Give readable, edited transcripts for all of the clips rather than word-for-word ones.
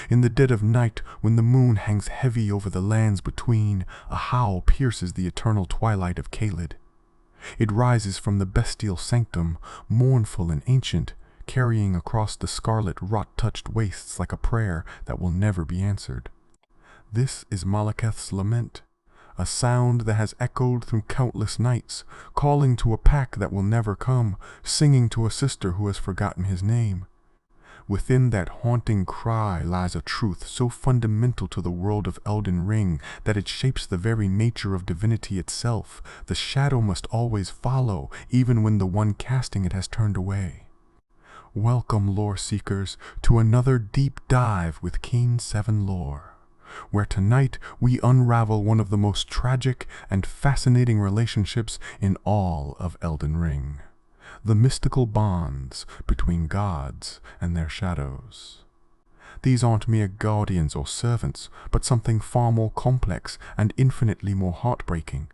In the dead of night, when the moon hangs heavy over the lands between, a howl pierces the eternal twilight of Caelid. It rises from the bestial sanctum, mournful and ancient, carrying across the scarlet rot-touched wastes like a prayer that will never be answered. This is Maliketh's lament, a sound that has echoed through countless nights, calling to a pack that will never come, singing to a sister who has forgotten his name. Within that haunting cry lies a truth so fundamental to the world of Elden Ring that it shapes the very nature of divinity itself. The shadow must always follow, even when the one casting it has turned away. Welcome, lore seekers, to another deep dive with Keen 7 Lore, where tonight we unravel one of the most tragic and fascinating relationships in all of Elden Ring: the mystical bonds between gods and their shadows. These aren't mere guardians or servants, but something far more complex and infinitely more heartbreaking.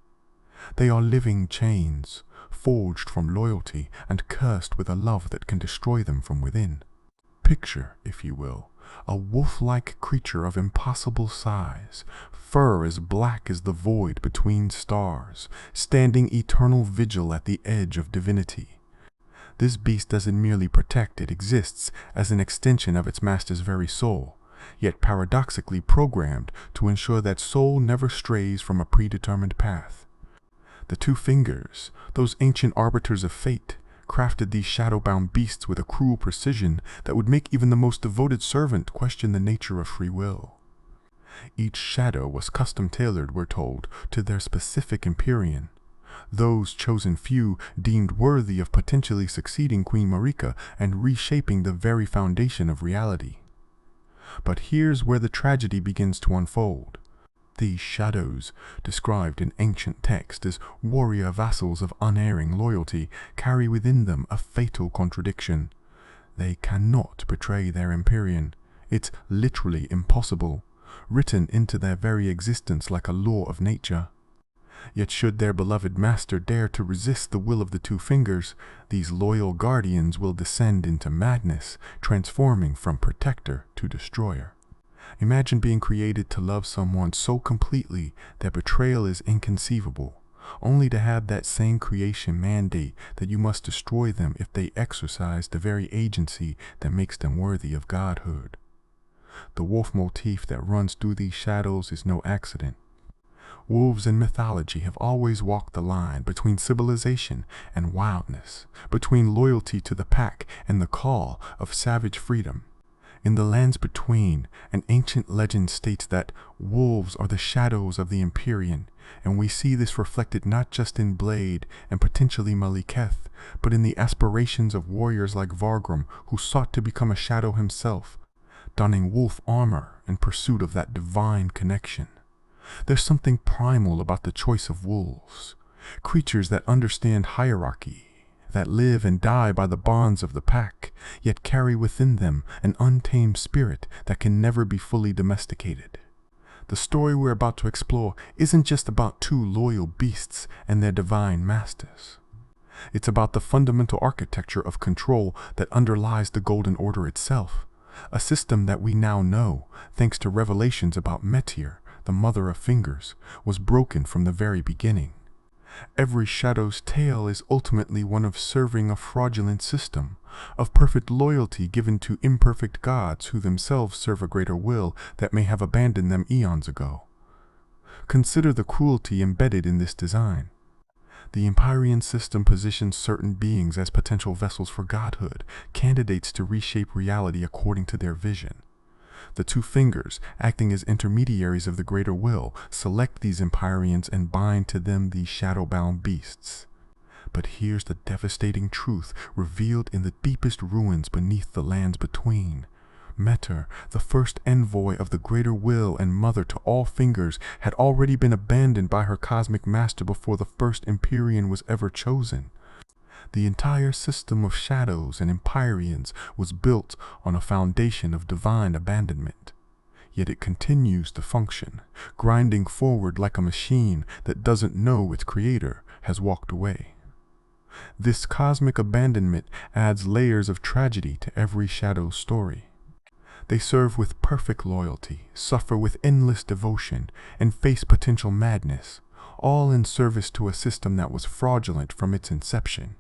They are living chains, forged from loyalty and cursed with a love that can destroy them from within. Picture, if you will, a wolf-like creature of impossible size, fur as black as the void between stars, standing eternal vigil at the edge of divinity. This beast doesn't merely protect, it exists as an extension of its master's very soul, yet paradoxically programmed to ensure that soul never strays from a predetermined path. The two fingers, those ancient arbiters of fate, crafted these shadowbound beasts with a cruel precision that would make even the most devoted servant question the nature of free will. Each shadow was custom-tailored, we're told, to their specific Empyrean. Those chosen few deemed worthy of potentially succeeding Queen Marika and reshaping the very foundation of reality. But here's where the tragedy begins to unfold. These shadows, described in ancient text as warrior vassals of unerring loyalty, carry within them a fatal contradiction. They cannot betray their Empyrean. It's literally impossible, written into their very existence like a law of nature. Yet should their beloved master dare to resist the will of the two fingers, these loyal guardians will descend into madness, transforming from protector to destroyer. Imagine being created to love someone so completely that betrayal is inconceivable, only to have that same creation mandate that you must destroy them if they exercise the very agency that makes them worthy of godhood. The wolf motif that runs through these shadows is no accident. Wolves in mythology have always walked the line between civilization and wildness, between loyalty to the pack and the call of savage freedom. In the lands between, an ancient legend states that wolves are the shadows of the Empyrean, and we see this reflected not just in Blaidd and potentially Maliketh, but in the aspirations of warriors like Vargrim, who sought to become a shadow himself, donning wolf armor in pursuit of that divine connection. There's something primal about the choice of wolves, creatures that understand hierarchy, that live and die by the bonds of the pack, yet carry within them an untamed spirit that can never be fully domesticated. The story we're about to explore isn't just about two loyal beasts and their divine masters. It's about the fundamental architecture of control that underlies the Golden Order itself, a system that we now know, thanks to revelations about Metyr, the Mother of Fingers, was broken from the very beginning. Every shadow's tale is ultimately one of serving a fraudulent system, of perfect loyalty given to imperfect gods who themselves serve a greater will that may have abandoned them eons ago. Consider the cruelty embedded in this design. The Empyrean system positions certain beings as potential vessels for godhood, candidates to reshape reality according to their vision. The two fingers, acting as intermediaries of the greater will, select these Empyreans and bind to them these shadowbound beasts. But here's the devastating truth revealed in the deepest ruins beneath the lands between. Metyr, the first envoy of the greater will and mother to all fingers, had already been abandoned by her cosmic master before the first Empyrean was ever chosen. The entire system of shadows and Empyreans was built on a foundation of divine abandonment. Yet it continues to function, grinding forward like a machine that doesn't know its creator has walked away. This cosmic abandonment adds layers of tragedy to every shadow's story. They serve with perfect loyalty, suffer with endless devotion, and face potential madness, all in service to a system that was fraudulent from its inception.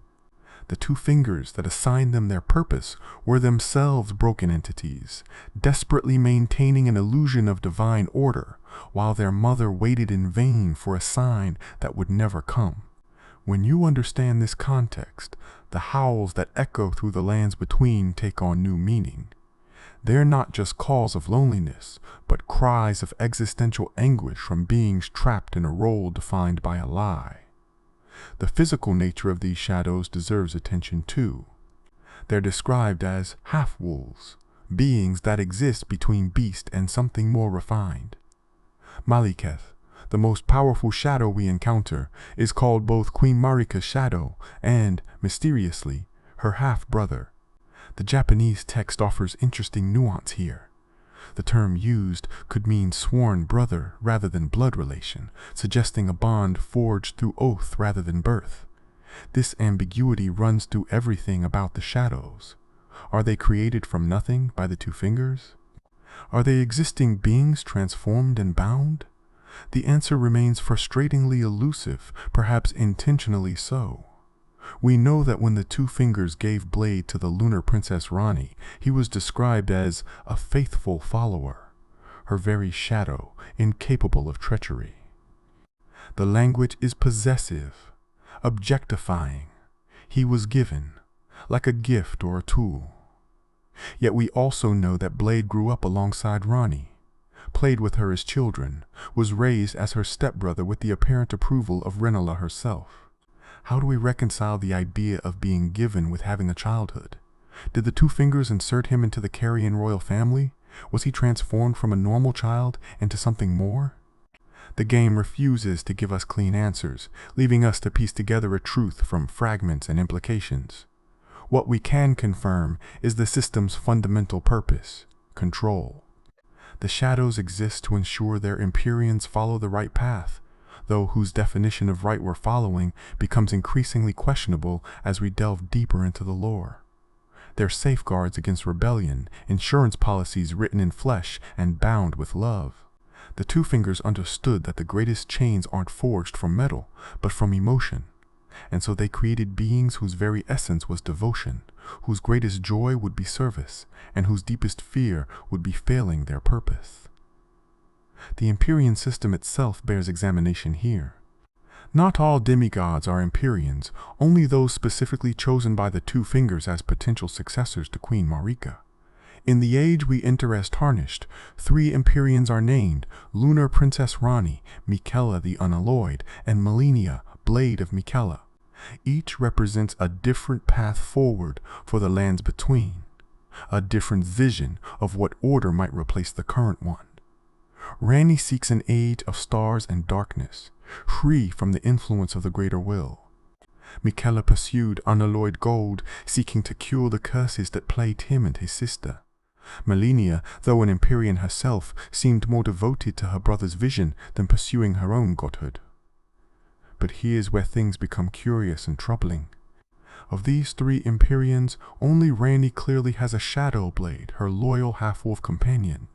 The two fingers that assigned them their purpose were themselves broken entities, desperately maintaining an illusion of divine order, while their mother waited in vain for a sign that would never come. When you understand this context, the howls that echo through the lands between take on new meaning. They're not just calls of loneliness, but cries of existential anguish from beings trapped in a role defined by a lie. The physical nature of these shadows deserves attention too. They're described as half-wolves, beings that exist between beast and something more refined. Maliketh, the most powerful shadow we encounter, is called both Queen Marika's shadow and, mysteriously, her half-brother. The Japanese text offers interesting nuance here. The term used could mean sworn brother rather than blood relation, suggesting a bond forged through oath rather than birth. This ambiguity runs through everything about the shadows. Are they created from nothing by the two fingers? Are they existing beings transformed and bound? The answer remains frustratingly elusive, perhaps intentionally so. We know that when the two fingers gave Blaidd to the lunar princess Ranni, he was described as a faithful follower, her very shadow, incapable of treachery. The language is possessive, objectifying. He was given, like a gift or a tool. Yet we also know that Blaidd grew up alongside Ranni, played with her as children, was raised as her stepbrother with the apparent approval of Rennala herself. How do we reconcile the idea of being given with having a childhood? Did the two fingers insert him into the Carian royal family? Was he transformed from a normal child into something more? The game refuses to give us clean answers, leaving us to piece together a truth from fragments and implications. What we can confirm is the system's fundamental purpose: control. The shadows exist to ensure their Empyreans follow the right path, though whose definition of right we're following becomes increasingly questionable as we delve deeper into the lore. They're safeguards against rebellion, insurance policies written in flesh and bound with love. The two fingers understood that the greatest chains aren't forged from metal, but from emotion, and so they created beings whose very essence was devotion, whose greatest joy would be service, and whose deepest fear would be failing their purpose. The Empyrean system itself bears examination here. Not all demigods are Empyreans, only those specifically chosen by the two fingers as potential successors to Queen Marika. In the age we enter as tarnished, 3 Empyreans are named: Lunar Princess Ranni, Miquella the Unalloyed, and Malenia, Blaidd of Miquella. Each represents a different path forward for the lands between, a different vision of what order might replace the current one. Ranni seeks an age of stars and darkness, free from the influence of the greater will. Miquella pursued unalloyed gold, seeking to cure the curses that plagued him and his sister. Malenia, though an Empyrean herself, seemed more devoted to her brother's vision than pursuing her own godhood. But here's where things become curious and troubling. Of these 3 Empyreans, only Ranni clearly has a shadow blade, her loyal half-wolf companion.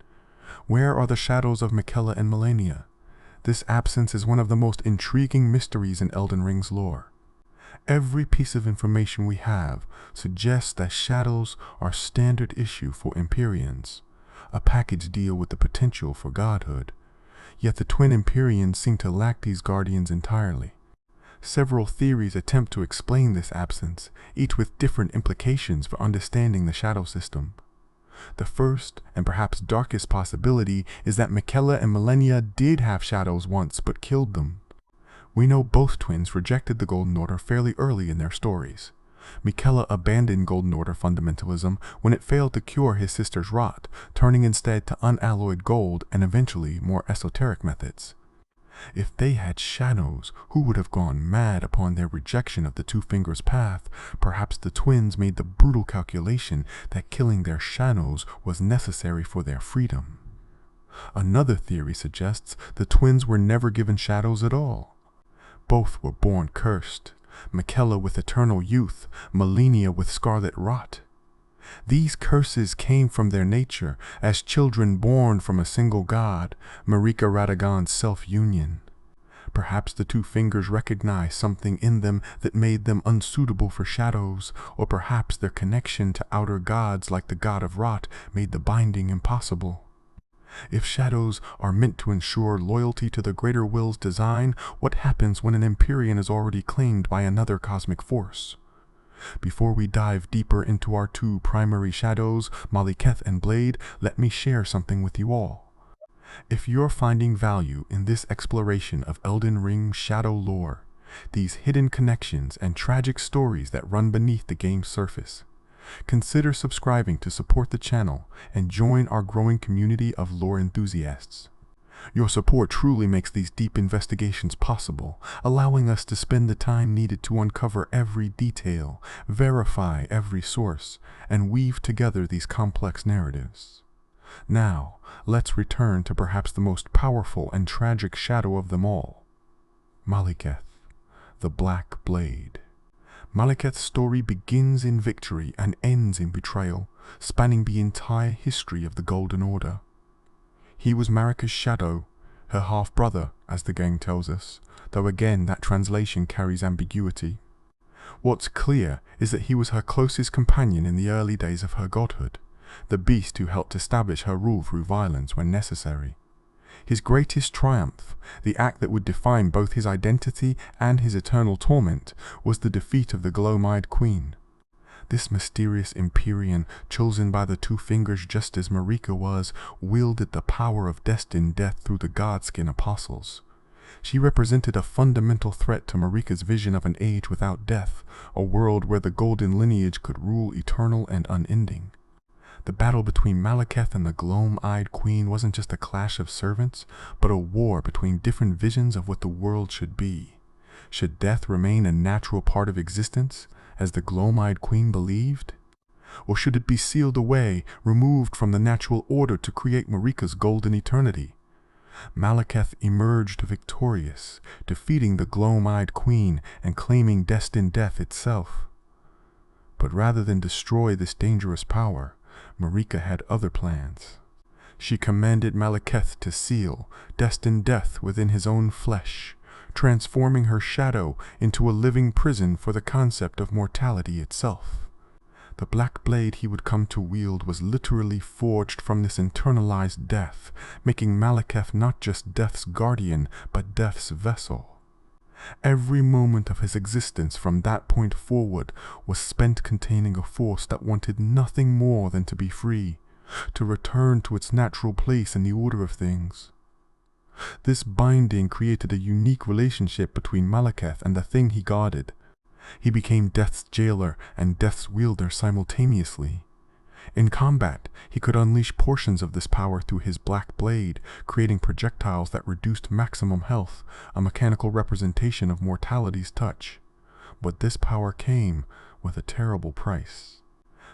Where are the shadows of Miquella and Malenia? This absence is one of the most intriguing mysteries in Elden Ring's lore. Every piece of information we have suggests that shadows are standard issue for Empyreans, a package deal with the potential for godhood. Yet the twin Empyreans seem to lack these guardians entirely. Several theories attempt to explain this absence, each with different implications for understanding the shadow system. The first, and perhaps darkest possibility, is that Miquella and Malenia did have shadows once but killed them. We know both twins rejected the Golden Order fairly early in their stories. Miquella abandoned Golden Order fundamentalism when it failed to cure his sister's rot, turning instead to unalloyed gold and eventually more esoteric methods. If they had shadows, who would have gone mad upon their rejection of the Two Fingers path? Perhaps the twins made the brutal calculation that killing their shadows was necessary for their freedom. Another theory suggests the twins were never given shadows at all. Both were born cursed, Miquella with eternal youth, Malenia with scarlet rot. These curses came from their nature, as children born from a single god, Marika Radagon's self-union. Perhaps the two fingers recognized something in them that made them unsuitable for shadows, or perhaps their connection to outer gods like the god of rot made the binding impossible. If shadows are meant to ensure loyalty to the greater will's design, what happens when an Empyrean is already claimed by another cosmic force? Before we dive deeper into our two primary shadows, Maliketh and Blaidd, let me share something with you all. If you're finding value in this exploration of Elden Ring shadow lore, these hidden connections and tragic stories that run beneath the game's surface, consider subscribing to support the channel and join our growing community of lore enthusiasts. Your support truly makes these deep investigations possible, allowing us to spend the time needed to uncover every detail, verify every source, and weave together these complex narratives. Now, let's return to perhaps the most powerful and tragic shadow of them all, Maliketh, the Black Blaidd. Maliketh's story begins in victory and ends in betrayal, spanning the entire history of the Golden Order. He was Marika's shadow, her half-brother, as the game tells us, though again that translation carries ambiguity. What's clear is that he was her closest companion in the early days of her godhood, the beast who helped establish her rule through violence when necessary. His greatest triumph, the act that would define both his identity and his eternal torment, was the defeat of the Gloam-Eyed Queen. This mysterious Empyrean, chosen by the two fingers just as Marika was, wielded the power of destined death through the godskin apostles. She represented a fundamental threat to Marika's vision of an age without death, a world where the golden lineage could rule eternal and unending. The battle between Maliketh and the Gloam-Eyed Queen wasn't just a clash of servants, but a war between different visions of what the world should be. Should death remain a natural part of existence, as the Gloam-Eyed Queen believed? Or should it be sealed away, removed from the natural order to create Marika's golden eternity? Maliketh emerged victorious, defeating the Gloam-Eyed Queen and claiming destined death itself. But rather than destroy this dangerous power, Marika had other plans. She commanded Maliketh to seal destined death within his own flesh, transforming her shadow into a living prison for the concept of mortality itself. The Black Blade he would come to wield was literally forged from this internalized death, making Maliketh not just death's guardian, but death's vessel. Every moment of his existence from that point forward was spent containing a force that wanted nothing more than to be free, to return to its natural place in the order of things. This binding created a unique relationship between Maliketh and the thing he guarded. He became Death's jailer and Death's wielder simultaneously. In combat, he could unleash portions of this power through his Black Blade, creating projectiles that reduced maximum health, a mechanical representation of mortality's touch. But this power came with a terrible price.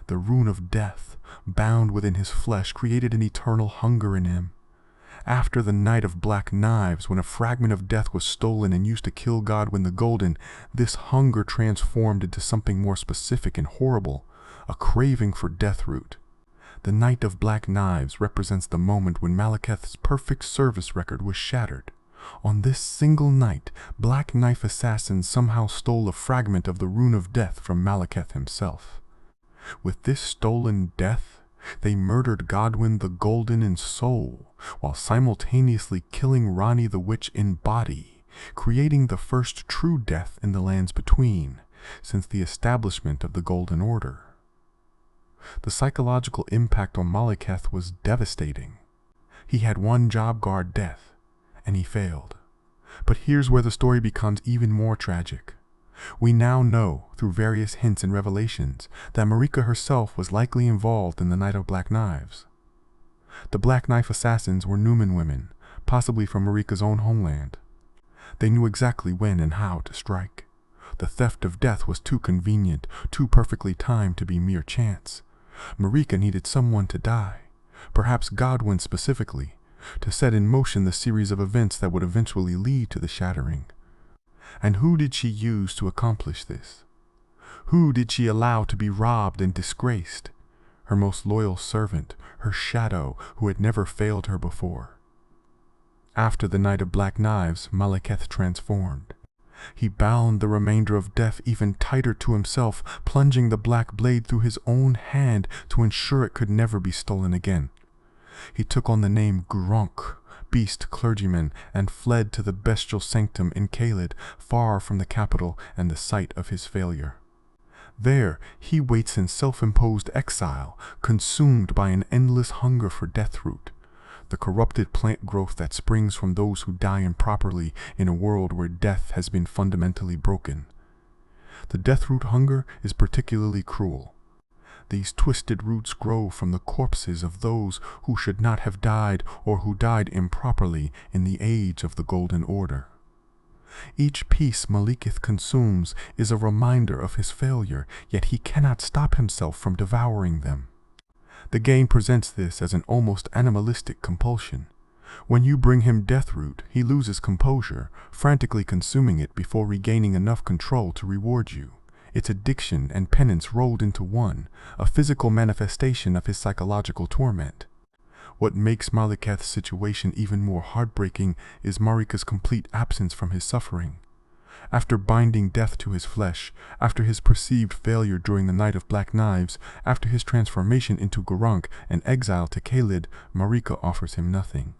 The rune of death, bound within his flesh, created an eternal hunger in him. After the Night of Black Knives, when a fragment of death was stolen and used to kill Godwyn the Golden, this hunger transformed into something more specific and horrible, a craving for Deathroot. The Night of Black Knives represents the moment when Maliketh's perfect service record was shattered. On this single night, Black Knife assassins somehow stole a fragment of the Rune of Death from Maliketh himself. With this stolen death, they murdered Godwyn the Golden in soul, while simultaneously killing Ranni the Witch in body, creating the first true death in the lands between, since the establishment of the Golden Order. The psychological impact on Maliketh was devastating. He had one job: guard death, and he failed. But here's where the story becomes even more tragic. We now know, through various hints and revelations, that Marika herself was likely involved in the Night of Black Knives. The Black Knife assassins were Numen women, possibly from Marika's own homeland. They knew exactly when and how to strike. The theft of death was too convenient, too perfectly timed to be mere chance. Marika needed someone to die, perhaps Godwyn specifically, to set in motion the series of events that would eventually lead to the shattering. And who did she use to accomplish this? Who did she allow to be robbed and disgraced? her most loyal servant, her shadow who had never failed her before. After the Night of Black Knives, Maliketh transformed. He bound the remainder of death even tighter to himself, plunging the black blade through his own hand to ensure it could never be stolen again. He took on the name Gronk, beast clergyman, and fled to the bestial sanctum in Caelid, far from the capital and the site of his failure. There he waits in self-imposed exile, consumed by an endless hunger for deathroot, the corrupted plant growth that springs from those who die improperly in a world where death has been fundamentally broken. The deathroot hunger is particularly cruel. These twisted roots grow from the corpses of those who should not have died or who died improperly in the age of the Golden Order. Each piece Maliketh consumes is a reminder of his failure, yet he cannot stop himself from devouring them. The game presents this as an almost animalistic compulsion. When you bring him deathroot, he loses composure, frantically consuming it before regaining enough control to reward you. It's addiction and penance rolled into one, a physical manifestation of his psychological torment. What makes Maliketh's situation even more heartbreaking is Marika's complete absence from his suffering. After binding death to his flesh, after his perceived failure during the Night of Black Knives, after his transformation into Gronk and exile to Caelid, Marika offers him nothing.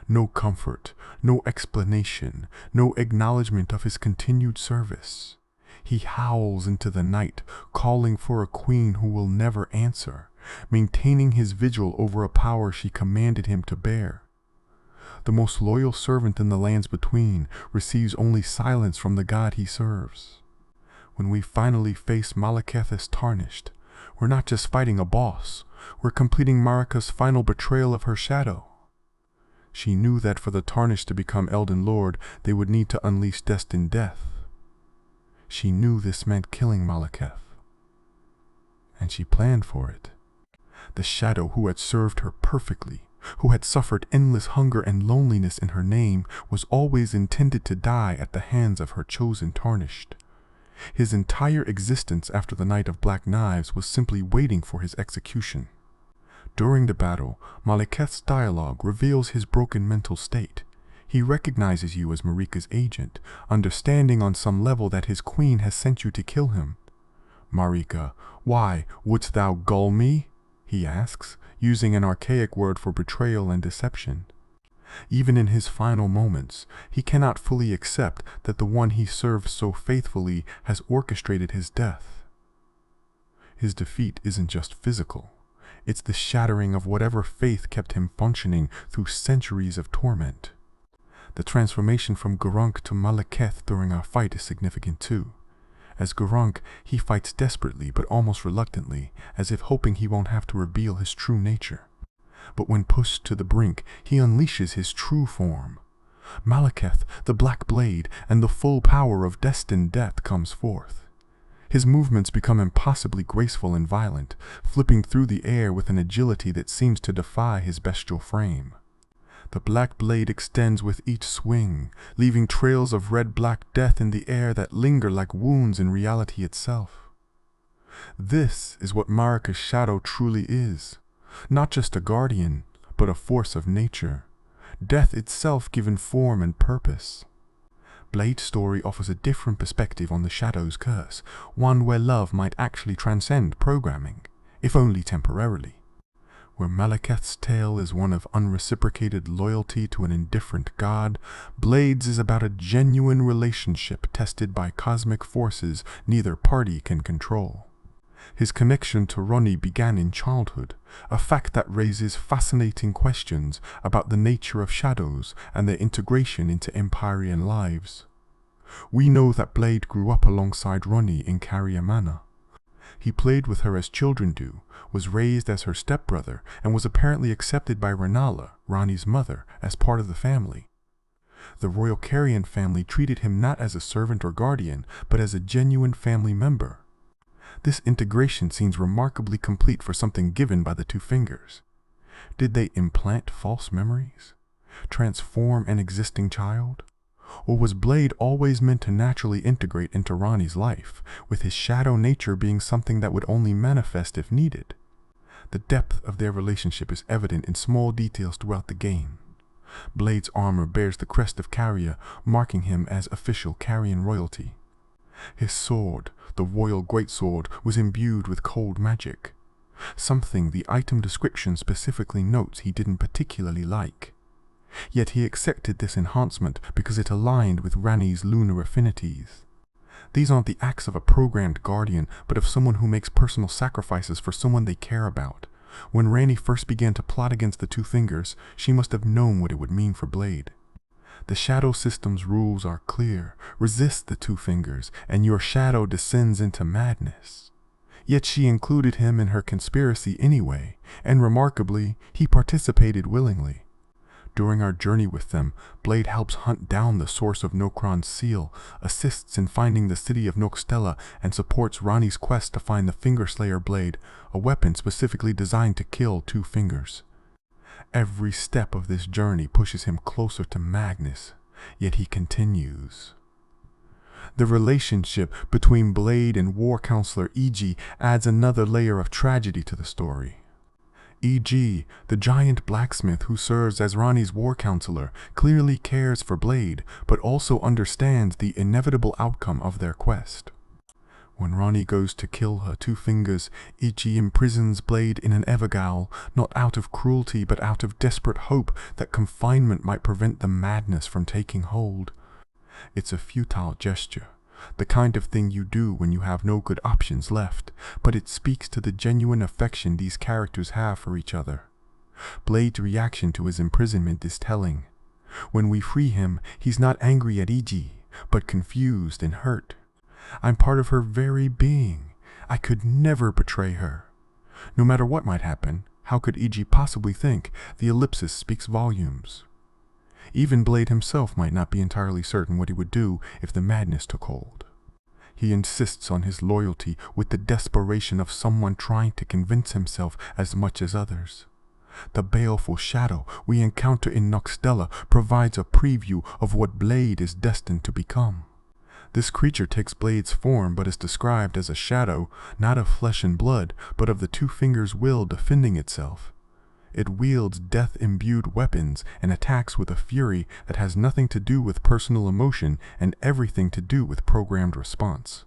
No comfort, no explanation, no acknowledgement of his continued service. He howls into the night, calling for a queen who will never answer, maintaining his vigil over a power she commanded him to bear. The most loyal servant in the lands between receives only silence from the god he serves. When we finally face Maliketh as tarnished, we're not just fighting a boss, we're completing Marika's final betrayal of her shadow. She knew that for the tarnished to become Elden Lord, they would need to unleash destined death. She knew this meant killing Maliketh, and she planned for it. The shadow who had served her perfectly, who had suffered endless hunger and loneliness in her name, was always intended to die at the hands of her chosen tarnished. His entire existence after the Night of Black Knives was simply waiting for his execution. During the battle, Maliketh's dialogue reveals his broken mental state. He recognizes you as Marika's agent, understanding on some level that his queen has sent you to kill him. "Marika, why, wouldst thou gull me?" he asks, using an archaic word for betrayal and deception. Even in his final moments, he cannot fully accept that the one he served so faithfully has orchestrated his death. His defeat isn't just physical. It's the shattering of whatever faith kept him functioning through centuries of torment. The transformation from Gronk to Maliketh during our fight is significant too. As Gronk, he fights desperately but almost reluctantly, as if hoping he won't have to reveal his true nature. But when pushed to the brink, he unleashes his true form. Maliketh, the Black Blade, and the full power of destined death comes forth. His movements become impossibly graceful and violent, flipping through the air with an agility that seems to defy his bestial frame. The black blade extends with each swing, leaving trails of red-black death in the air that linger like wounds in reality itself. This is what Marika's shadow truly is. Not just a guardian, but a force of nature. Death itself given form and purpose. Blaidd's story offers a different perspective on the shadow's curse, one where love might actually transcend programming, if only temporarily. Where Maliketh's tale is one of unreciprocated loyalty to an indifferent god, Blaidd's is about a genuine relationship tested by cosmic forces neither party can control. His connection to Ronnie began in childhood, a fact that raises fascinating questions about the nature of shadows and their integration into Empyrean lives. We know that Blaidd grew up alongside Ronnie in Carrier Manor. He played with her as children do, was raised as her stepbrother, and was apparently accepted by Renala, Ronnie's mother, as part of the family. The Royal Carrion family treated him not as a servant or guardian, but as a genuine family member. This integration seems remarkably complete for something given by the Two Fingers. Did they implant false memories? Transform an existing child? Or was Blaidd always meant to naturally integrate into Ronnie's life, with his shadow nature being something that would only manifest if needed? The depth of their relationship is evident in small details throughout the game. Blaidd's armor bears the crest of Carrier, marking him as official Carrion royalty. His sword, the royal greatsword, was imbued with cold magic, something the item description specifically notes he didn't particularly like. Yet he accepted this enhancement because it aligned with Ranni's lunar affinities. These aren't the acts of a programmed guardian, but of someone who makes personal sacrifices for someone they care about. When Ranni first began to plot against the Two Fingers, she must have known what it would mean for Blaidd. The shadow system's rules are clear. Resist the Two Fingers, and your shadow descends into madness. Yet she included him in her conspiracy anyway, and remarkably, he participated willingly. During our journey with them, Blaidd helps hunt down the source of Nokron's seal, assists in finding the city of Nokstella, and supports Ranni's quest to find the Fingerslayer blade, a weapon specifically designed to kill Two Fingers. Every step of this journey pushes him closer to Magnus, yet he continues. The relationship between Blaidd and War Counselor E.G. adds another layer of tragedy to the story. E.G., the giant blacksmith who serves as Ranni's war counselor, clearly cares for Blaidd, but also understands the inevitable outcome of their quest. When Ranni goes to kill her Two Fingers, E.G. imprisons Blaidd in an evergaol, not out of cruelty but out of desperate hope that confinement might prevent the madness from taking hold. It's a futile gesture, the kind of thing you do when you have no good options left, but it speaks to the genuine affection these characters have for each other. Blaidd's reaction to his imprisonment is telling. When we free him, he's not angry at E.G., but confused and hurt. I'm part of her very being. I could never betray her. No matter what might happen, how could E.G. possibly think? The ellipsis speaks volumes. Even Blaidd himself might not be entirely certain what he would do if the madness took hold. He insists on his loyalty with the desperation of someone trying to convince himself as much as others. The baleful shadow we encounter in Nokstella provides a preview of what Blaidd is destined to become. This creature takes Blaidd's form but is described as a shadow, not of flesh and blood, but of the Two Fingers' will defending itself. It wields death-imbued weapons and attacks with a fury that has nothing to do with personal emotion and everything to do with programmed response.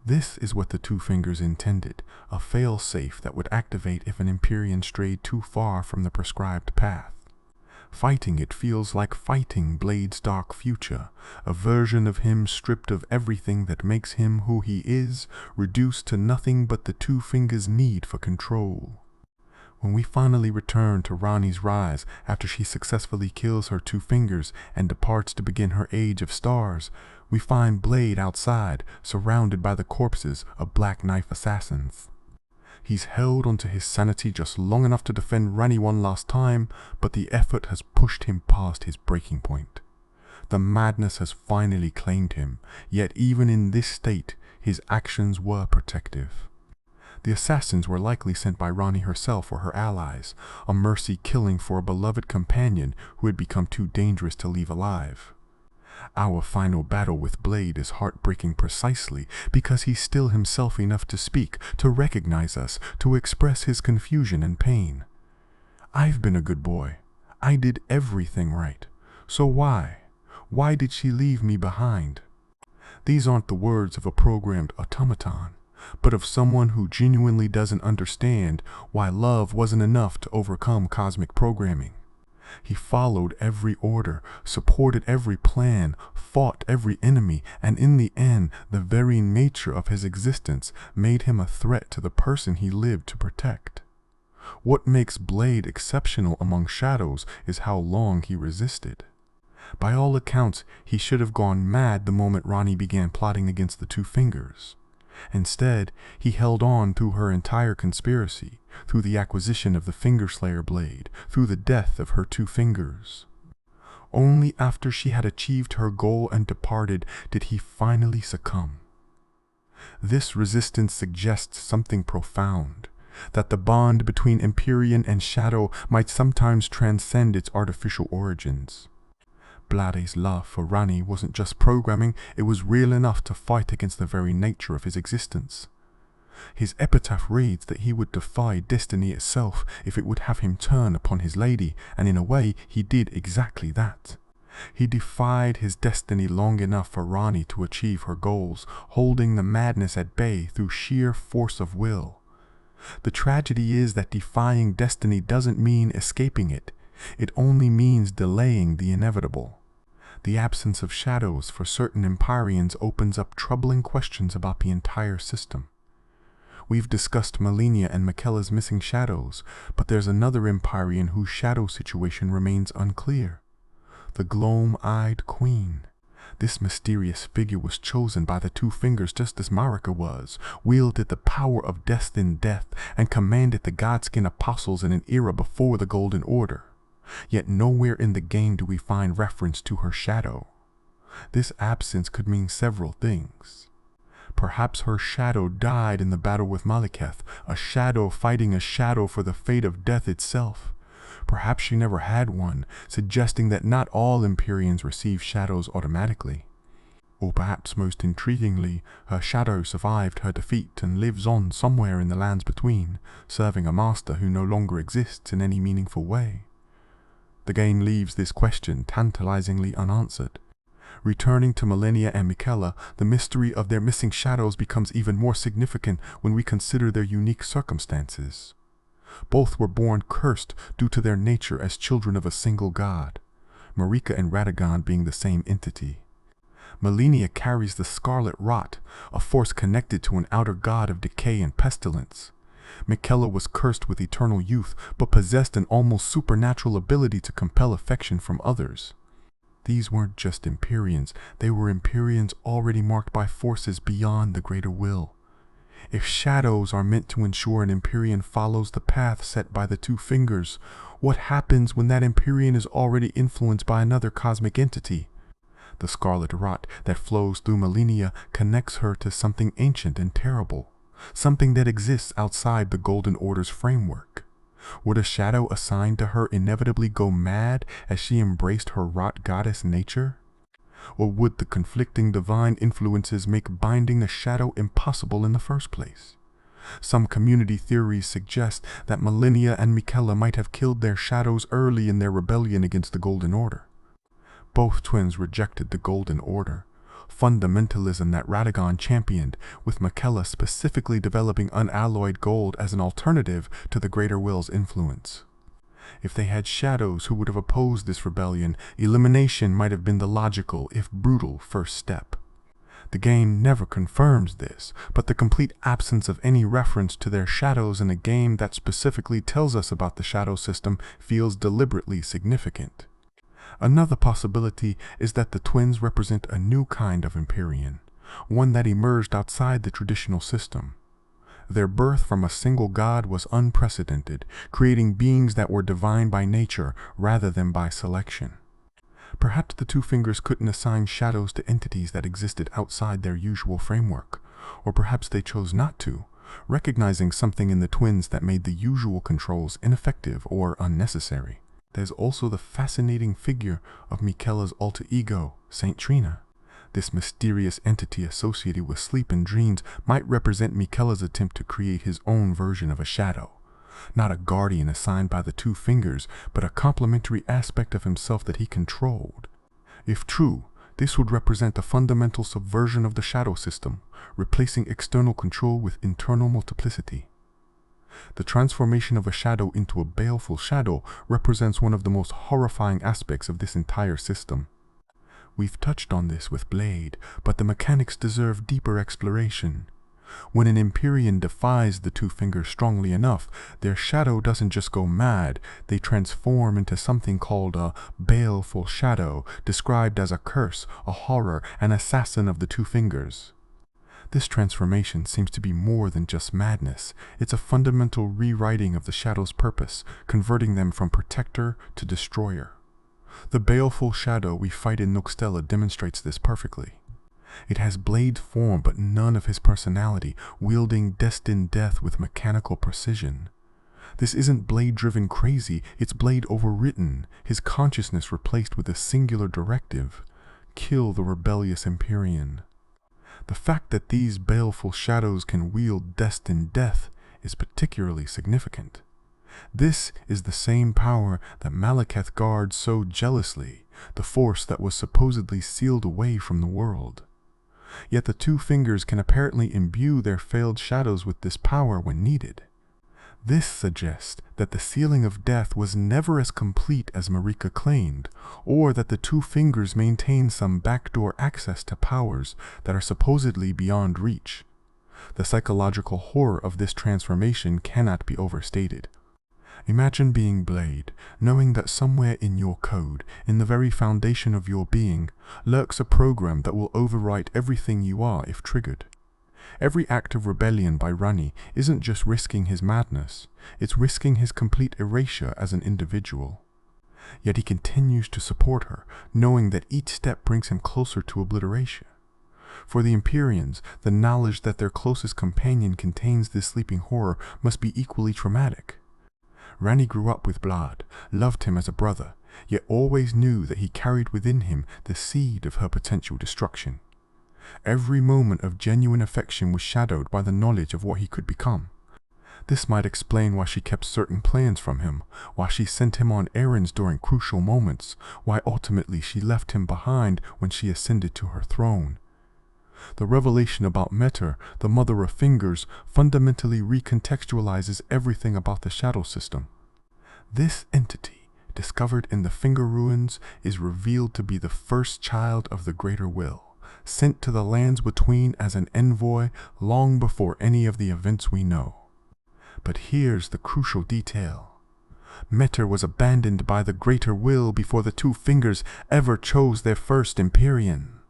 This is what the Two Fingers intended, a fail-safe that would activate if an Empyrean strayed too far from the prescribed path. Fighting it feels like fighting Blaidd's dark future, a version of him stripped of everything that makes him who he is, reduced to nothing but the Two Fingers' need for control. When we finally return to Ranni's rise after she successfully kills her Two Fingers and departs to begin her Age of Stars, we find Blaidd outside, surrounded by the corpses of Black Knife assassins. He's held onto his sanity just long enough to defend Ranni one last time, but the effort has pushed him past his breaking point. The madness has finally claimed him, yet even in this state, his actions were protective. The assassins were likely sent by Ranni herself or her allies, a mercy killing for a beloved companion who had become too dangerous to leave alive. Our final battle with Blaidd is heartbreaking precisely because he's still himself enough to speak, to recognize us, to express his confusion and pain. I've been a good boy. I did everything right. So why? Why did she leave me behind? These aren't the words of a programmed automaton, but of someone who genuinely doesn't understand why love wasn't enough to overcome cosmic programming. He followed every order, supported every plan, fought every enemy, and in the end, the very nature of his existence made him a threat to the person he lived to protect. What makes Blaidd exceptional among shadows is how long he resisted. By all accounts, he should have gone mad the moment Ranni began plotting against the Two Fingers. Instead, he held on through her entire conspiracy, through the acquisition of the Fingerslayer blade, through the death of her Two Fingers. Only after she had achieved her goal and departed did he finally succumb. This resistance suggests something profound, that the bond between Empyrean and Shadow might sometimes transcend its artificial origins. Blaidd's love for Ranni wasn't just programming, it was real enough to fight against the very nature of his existence. His epitaph reads that he would defy destiny itself if it would have him turn upon his lady, and in a way he did exactly that. He defied his destiny long enough for Ranni to achieve her goals, holding the madness at bay through sheer force of will. The tragedy is that defying destiny doesn't mean escaping it. It only means delaying the inevitable. The absence of shadows for certain Empyreans opens up troubling questions about the entire system. We've discussed Malenia and Miquella's missing shadows, but there's another Empyrean whose shadow situation remains unclear. The Gloam-Eyed Queen. This mysterious figure was chosen by the Two Fingers just as Marika was, wielded the power of destined death, and commanded the Godskin Apostles in an era before the Golden Order. Yet nowhere in the game do we find reference to her shadow. This absence could mean several things. Perhaps her shadow died in the battle with Maliketh, a shadow fighting a shadow for the fate of death itself. Perhaps she never had one, suggesting that not all Empyreans receive shadows automatically. Or perhaps most intriguingly, her shadow survived her defeat and lives on somewhere in the lands between, serving a master who no longer exists in any meaningful way. The game leaves this question tantalizingly unanswered. Returning to Malenia and Miquella, the mystery of their missing shadows becomes even more significant when we consider their unique circumstances. Both were born cursed due to their nature as children of a single god, Marika and Radagon being the same entity. Malenia carries the scarlet rot, a force connected to an outer god of decay and pestilence. Miquella was cursed with eternal youth, but possessed an almost supernatural ability to compel affection from others. These weren't just Empyreans, they were Empyreans already marked by forces beyond the greater will. If shadows are meant to ensure an Empyrean follows the path set by the Two Fingers, what happens when that Empyrean is already influenced by another cosmic entity? The scarlet rot that flows through Malenia connects her to something ancient and terrible, something that exists outside the Golden Order's framework. Would a shadow assigned to her inevitably go mad as she embraced her rot goddess nature? Or would the conflicting divine influences make binding the shadow impossible in the first place? Some community theories suggest that Malenia and Miquella might have killed their shadows early in their rebellion against the Golden Order. Both twins rejected the Golden Order, fundamentalism that Radagon championed, with Miquella specifically developing unalloyed gold as an alternative to the Greater Will's influence. If they had shadows who would have opposed this rebellion, elimination might have been the logical, if brutal, first step. The game never confirms this, but the complete absence of any reference to their shadows in a game that specifically tells us about the shadow system feels deliberately significant. Another possibility is that the twins represent a new kind of Empyrean, one that emerged outside the traditional system. Their birth from a single god was unprecedented, creating beings that were divine by nature rather than by selection. Perhaps the Two Fingers couldn't assign shadows to entities that existed outside their usual framework, or perhaps they chose not to, recognizing something in the twins that made the usual controls ineffective or unnecessary. There's also the fascinating figure of Miquella's alter ego, Saint Trina. This mysterious entity associated with sleep and dreams might represent Miquella's attempt to create his own version of a shadow. Not a guardian assigned by the Two Fingers, but a complementary aspect of himself that he controlled. If true, this would represent a fundamental subversion of the shadow system, replacing external control with internal multiplicity. The transformation of a shadow into a baleful shadow represents one of the most horrifying aspects of this entire system. We've touched on this with Blaidd, but the mechanics deserve deeper exploration. When an Empyrean defies the Two Fingers strongly enough, their shadow doesn't just go mad, they transform into something called a baleful shadow, described as a curse, a horror, an assassin of the Two Fingers. This transformation seems to be more than just madness. It's a fundamental rewriting of the shadow's purpose, converting them from protector to destroyer. The baleful shadow we fight in Nokstella demonstrates this perfectly. It has Blaidd form but none of his personality, wielding destined death with mechanical precision. This isn't Blaidd-driven crazy, it's Blaidd overwritten, his consciousness replaced with a singular directive: kill the rebellious Empyrean. The fact that these baleful shadows can wield destined death is particularly significant. This is the same power that Maliketh guards so jealously, the force that was supposedly sealed away from the world. Yet the two fingers can apparently imbue their failed shadows with this power when needed. This suggests that the sealing of death was never as complete as Marika claimed, or that the two fingers maintain some backdoor access to powers that are supposedly beyond reach. The psychological horror of this transformation cannot be overstated. Imagine being Blaidd, knowing that somewhere in your code, in the very foundation of your being, lurks a program that will overwrite everything you are if triggered. Every act of rebellion by Ranni isn't just risking his madness, it's risking his complete erasure as an individual. Yet he continues to support her, knowing that each step brings him closer to obliteration. For the Empyreans, the knowledge that their closest companion contains this sleeping horror must be equally traumatic. Ranni grew up with Blaidd, loved him as a brother, yet always knew that he carried within him the seed of her potential destruction. Every moment of genuine affection was shadowed by the knowledge of what he could become. This might explain why she kept certain plans from him, why she sent him on errands during crucial moments, why ultimately she left him behind when she ascended to her throne. The revelation about Metyr, the Mother of Fingers, fundamentally recontextualizes everything about the shadow system. This entity, discovered in the Finger Ruins, is revealed to be the first child of the Greater Will, sent to the lands between as an envoy long before any of the events we know. But here's the crucial detail. Metyr was abandoned by the Greater Will before the two fingers ever chose their first Empyrean.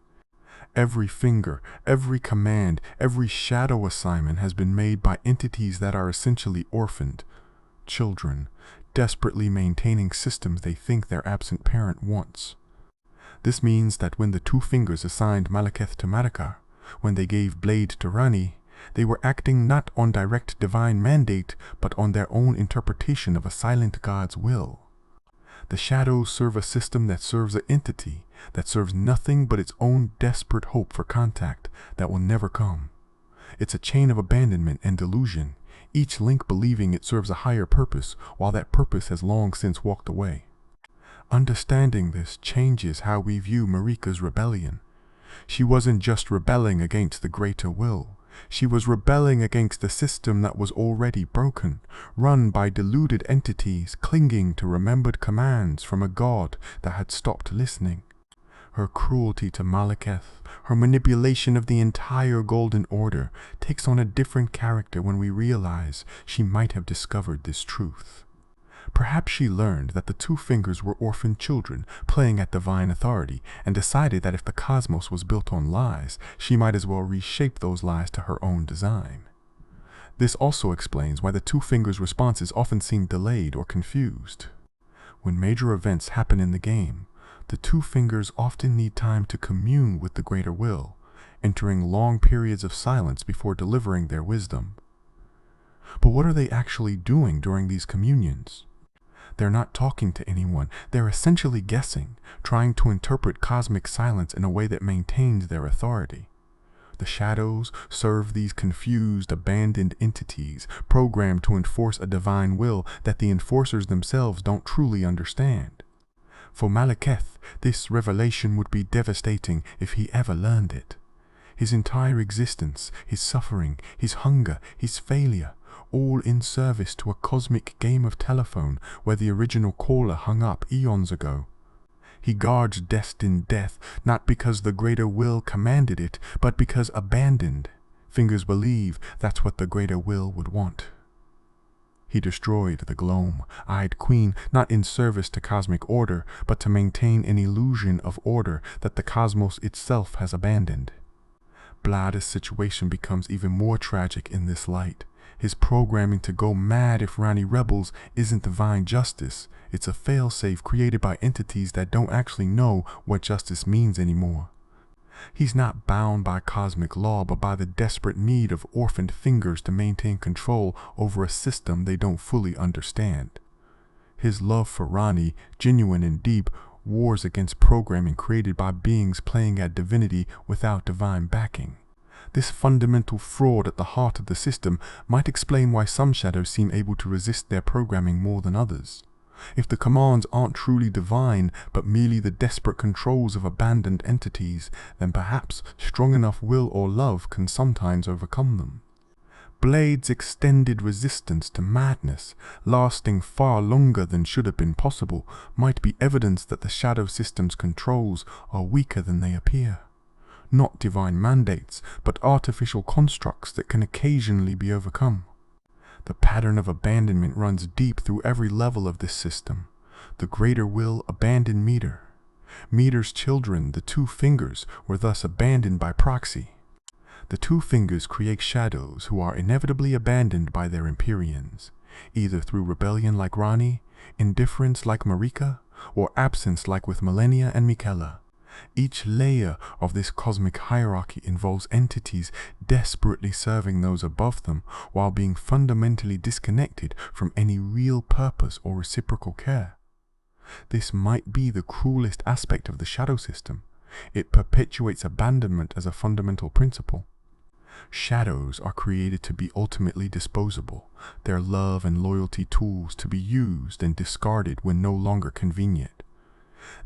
Every finger, every command, every shadow assignment has been made by entities that are essentially orphaned, children, desperately maintaining systems they think their absent parent wants. This means that when the two fingers assigned Maliketh to Marika, when they gave Blaidd to Ranni, they were acting not on direct divine mandate, but on their own interpretation of a silent God's will. The shadows serve a system that serves an entity that serves nothing but its own desperate hope for contact that will never come. It's a chain of abandonment and delusion, each link believing it serves a higher purpose, while that purpose has long since walked away. Understanding this changes how we view Marika's rebellion. She wasn't just rebelling against the Greater Will. She was rebelling against a system that was already broken, run by deluded entities clinging to remembered commands from a god that had stopped listening. Her cruelty to Maliketh, her manipulation of the entire Golden Order, takes on a different character when we realize she might have discovered this truth. Perhaps she learned that the two fingers were orphaned children playing at divine authority and decided that if the cosmos was built on lies, she might as well reshape those lies to her own design. This also explains why the two fingers' responses often seem delayed or confused. When major events happen in the game, the two fingers often need time to commune with the Greater Will, entering long periods of silence before delivering their wisdom. But what are they actually doing during these communions? They're not talking to anyone. They're essentially guessing, trying to interpret cosmic silence in a way that maintains their authority. The shadows serve these confused, abandoned entities, programmed to enforce a divine will that the enforcers themselves don't truly understand. For Maliketh, this revelation would be devastating if he ever learned it. His entire existence, his suffering, his hunger, his failure, all in service to a cosmic game of telephone where the original caller hung up eons ago. He guards destined death, not because the Greater Will commanded it, but because abandoned. Fingers believe that's what the Greater Will would want. He destroyed the Gloam-Eyed Queen not in service to cosmic order, but to maintain an illusion of order that the cosmos itself has abandoned. Blaidd's situation becomes even more tragic in this light. His programming to go mad if Ranni rebels isn't divine justice. It's a failsafe created by entities that don't actually know what justice means anymore. He's not bound by cosmic law, but by the desperate need of orphaned fingers to maintain control over a system they don't fully understand. His love for Ranni, genuine and deep, wars against programming created by beings playing at divinity without divine backing. This fundamental fraud at the heart of the system might explain why some shadows seem able to resist their programming more than others. If the commands aren't truly divine, but merely the desperate controls of abandoned entities, then perhaps strong enough will or love can sometimes overcome them. Blaidd's extended resistance to madness, lasting far longer than should have been possible, might be evidence that the shadow system's controls are weaker than they appear. Not divine mandates, but artificial constructs that can occasionally be overcome. The pattern of abandonment runs deep through every level of this system. The greater will abandoned Metyr. Metyr's children, the Two Fingers, were thus abandoned by proxy. The Two Fingers create shadows who are inevitably abandoned by their Empyreans, either through rebellion like Ranni, indifference like Marika, or absence like with Malenia and Miquella. Each layer of this cosmic hierarchy involves entities desperately serving those above them while being fundamentally disconnected from any real purpose or reciprocal care. This might be the cruelest aspect of the shadow system. It perpetuates abandonment as a fundamental principle. Shadows are created to be ultimately disposable, their love and loyalty tools to be used and discarded when no longer convenient.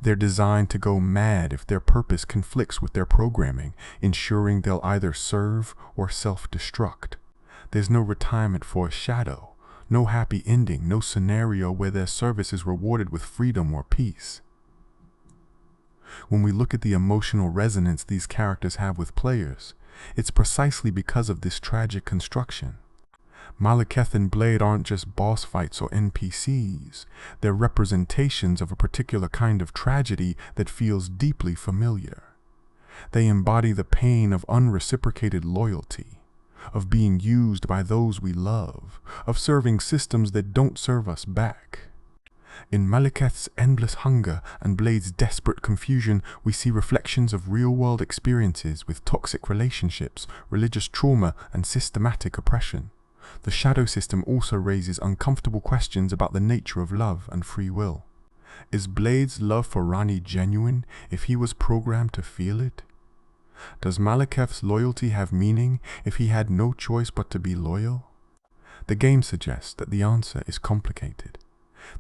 They're designed to go mad if their purpose conflicts with their programming, ensuring they'll either serve or self-destruct. There's no retirement for a shadow, no happy ending, no scenario where their service is rewarded with freedom or peace. When we look at the emotional resonance these characters have with players, it's precisely because of this tragic construction. Maliketh and Blaidd aren't just boss fights or NPCs, they're representations of a particular kind of tragedy that feels deeply familiar. They embody the pain of unreciprocated loyalty, of being used by those we love, of serving systems that don't serve us back. In Maliketh's endless hunger and Blaidd's desperate confusion, we see reflections of real-world experiences with toxic relationships, religious trauma, and systematic oppression. The shadow system also raises uncomfortable questions about the nature of love and free will. Is Blaidd's love for Ranni genuine if he was programmed to feel it? Does Maliketh's loyalty have meaning if he had no choice but to be loyal? The game suggests that the answer is complicated.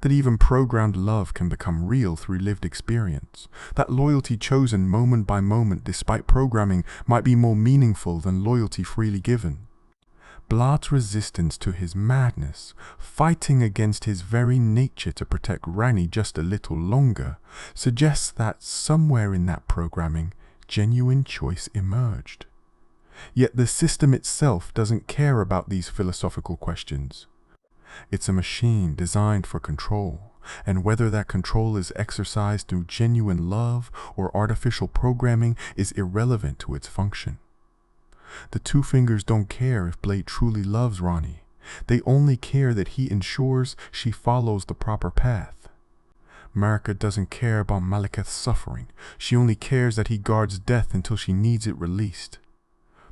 That even programmed love can become real through lived experience. That loyalty chosen moment by moment despite programming might be more meaningful than loyalty freely given. Blaidd's resistance to his madness, fighting against his very nature to protect Ranni just a little longer, suggests that somewhere in that programming, genuine choice emerged. Yet the system itself doesn't care about these philosophical questions. It's a machine designed for control, and whether that control is exercised through genuine love or artificial programming is irrelevant to its function. The Two Fingers don't care if Blaidd truly loves Ranni. They only care that he ensures she follows the proper path. Marika doesn't care about Maliketh's suffering. She only cares that he guards death until she needs it released.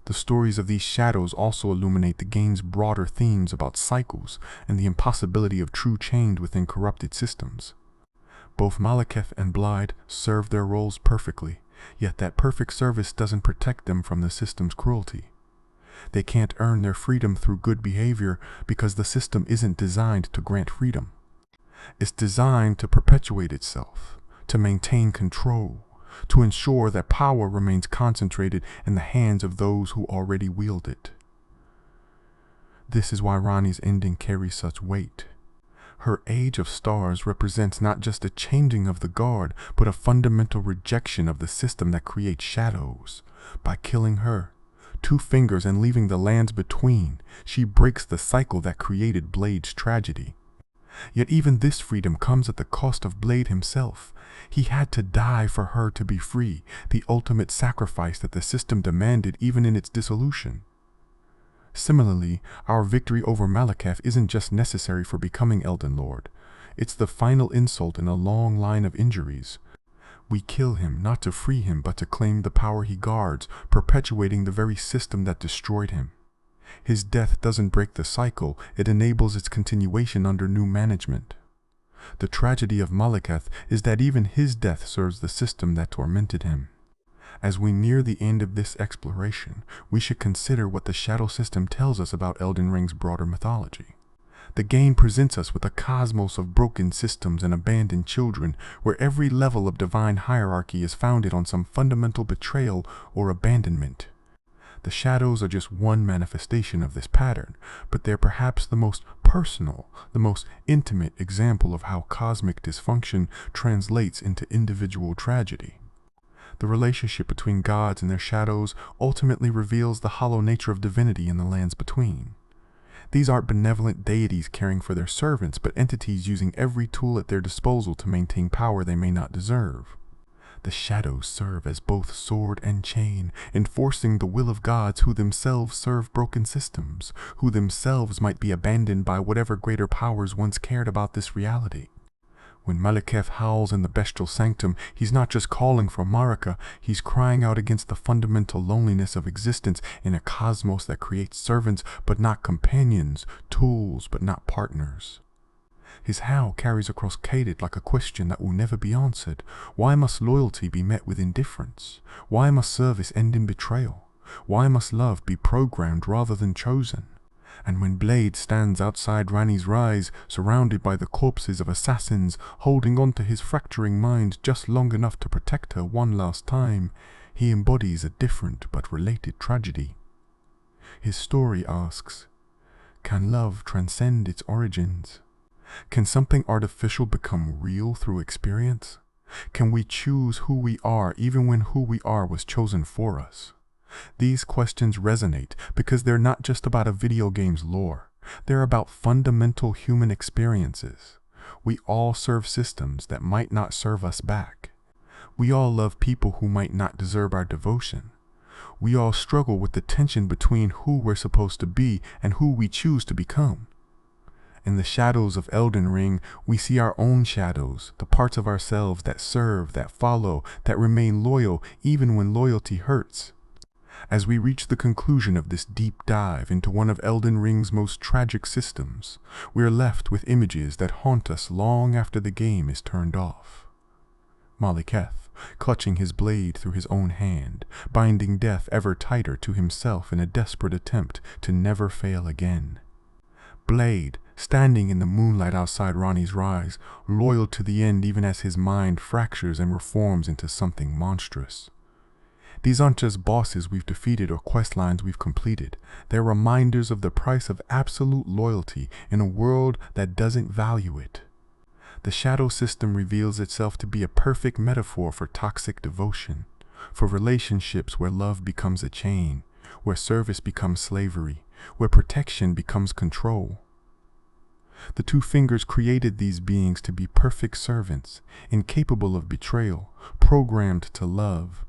The stories of these shadows also illuminate the game's broader themes about cycles and the impossibility of true change within corrupted systems. Both Maliketh and Blaidd serve their roles perfectly, yet that perfect service doesn't protect them from the system's cruelty. They can't earn their freedom through good behavior because the system isn't designed to grant freedom. It's designed to perpetuate itself, to maintain control, to ensure that power remains concentrated in the hands of those who already wield it. This is why Ranni's ending carries such weight. Her Age of Stars represents not just a changing of the guard, but a fundamental rejection of the system that creates shadows. By killing her, Two Fingers, and leaving the lands between, she breaks the cycle that created Blaidd's tragedy. Yet even this freedom comes at the cost of Blaidd himself. He had to die for her to be free, the ultimate sacrifice that the system demanded even in its dissolution. Similarly, our victory over Maliketh isn't just necessary for becoming Elden Lord. It's the final insult in a long line of injuries. We kill him not to free him but to claim the power he guards, perpetuating the very system that destroyed him. His death doesn't break the cycle, it enables its continuation under new management. The tragedy of Maliketh is that even his death serves the system that tormented him. As we near the end of this exploration, we should consider what the shadow system tells us about Elden Ring's broader mythology. The game presents us with a cosmos of broken systems and abandoned children, where every level of divine hierarchy is founded on some fundamental betrayal or abandonment. The shadows are just one manifestation of this pattern, but they're perhaps the most personal, the most intimate example of how cosmic dysfunction translates into individual tragedy. The relationship between gods and their shadows ultimately reveals the hollow nature of divinity in the lands between. These aren't benevolent deities caring for their servants, but entities using every tool at their disposal to maintain power they may not deserve. The shadows serve as both sword and chain, enforcing the will of gods who themselves serve broken systems, who themselves might be abandoned by whatever greater powers once cared about this reality. When Maliketh howls in the bestial sanctum, he's not just calling for Marika, he's crying out against the fundamental loneliness of existence in a cosmos that creates servants but not companions, tools but not partners. His howl carries across Caelid like a question that will never be answered. Why must loyalty be met with indifference? Why must service end in betrayal? Why must love be programmed rather than chosen? And when Blaidd stands outside Ranni's Rise, surrounded by the corpses of assassins, holding on to his fracturing mind just long enough to protect her one last time, he embodies a different but related tragedy. His story asks, can love transcend its origins? Can something artificial become real through experience? Can we choose who we are even when who we are was chosen for us? These questions resonate because they're not just about a video game's lore. They're about fundamental human experiences. We all serve systems that might not serve us back. We all love people who might not deserve our devotion. We all struggle with the tension between who we're supposed to be and who we choose to become. In the shadows of Elden Ring, we see our own shadows, the parts of ourselves that serve, that follow, that remain loyal even when loyalty hurts. As we reach the conclusion of this deep dive into one of Elden Ring's most tragic systems, we are left with images that haunt us long after the game is turned off. Maliketh, clutching his blade through his own hand, binding death ever tighter to himself in a desperate attempt to never fail again. Blaidd, standing in the moonlight outside Ranni's Rise, loyal to the end even as his mind fractures and reforms into something monstrous. These aren't just bosses we've defeated or quest lines we've completed. They're reminders of the price of absolute loyalty in a world that doesn't value it. The shadow system reveals itself to be a perfect metaphor for toxic devotion, for relationships where love becomes a chain, where service becomes slavery, where protection becomes control. The two fingers created these beings to be perfect servants, incapable of betrayal, programmed to love.